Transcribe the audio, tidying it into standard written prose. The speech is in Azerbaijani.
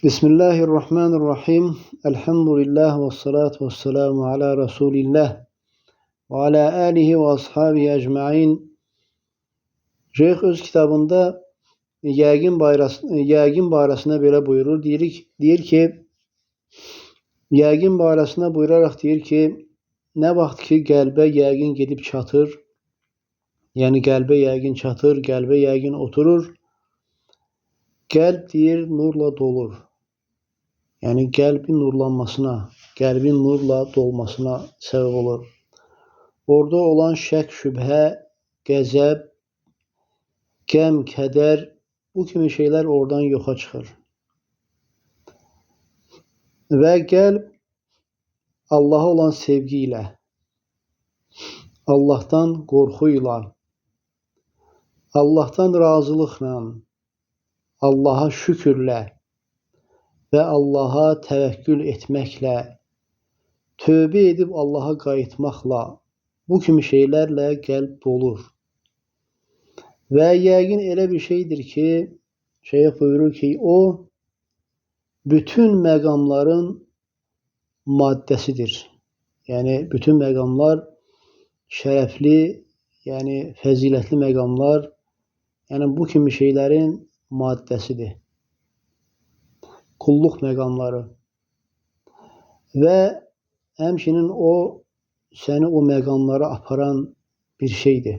Bismillahirrahmanirrahim. Elhamdülillah ve salatu ve selamu ala Resulillah ve ala alihi ve ashabihi ecmaîn. Şeyh öz kitabında yəqin barəsində belə buyurur. Deyir ki, yəqin barəsində buyuraraq deyir ki, nə vaxt ki qəlbə yəqin gedib çatır, yəni qəlbə yəqin çatır, qəlbə yəqin oturur, qəlb deyir nurla dolur. Yəni qəlbin nurlanmasına, qəlbin nurla dolmasına səbəb olur. Orada olan şək, şübhə, qəzəb, qəm, kədər, bu kimi şeylər oradan yoxa çıxır. Və qəlb Allaha olan sevgi ilə, Allahdan qorxu ilə, Allahdan razılıqla, Allaha şükürlə və Allaha təvəkkül etməklə, tövbə edib Allaha qayıtmaqla, bu kimi şeylərlə qəlb dolur. Və yəqin elə bir şeydir ki, şeyh buyurur ki, o, bütün məqamların maddəsidir. Yəni, bütün məqamlar şərəfli, yəni fəzilətli məqamlar, yəni bu kimi şeylərin maddəsidir. Qulluq məqamları və həmçinin o, səni o məqamlara aparan bir şeydir.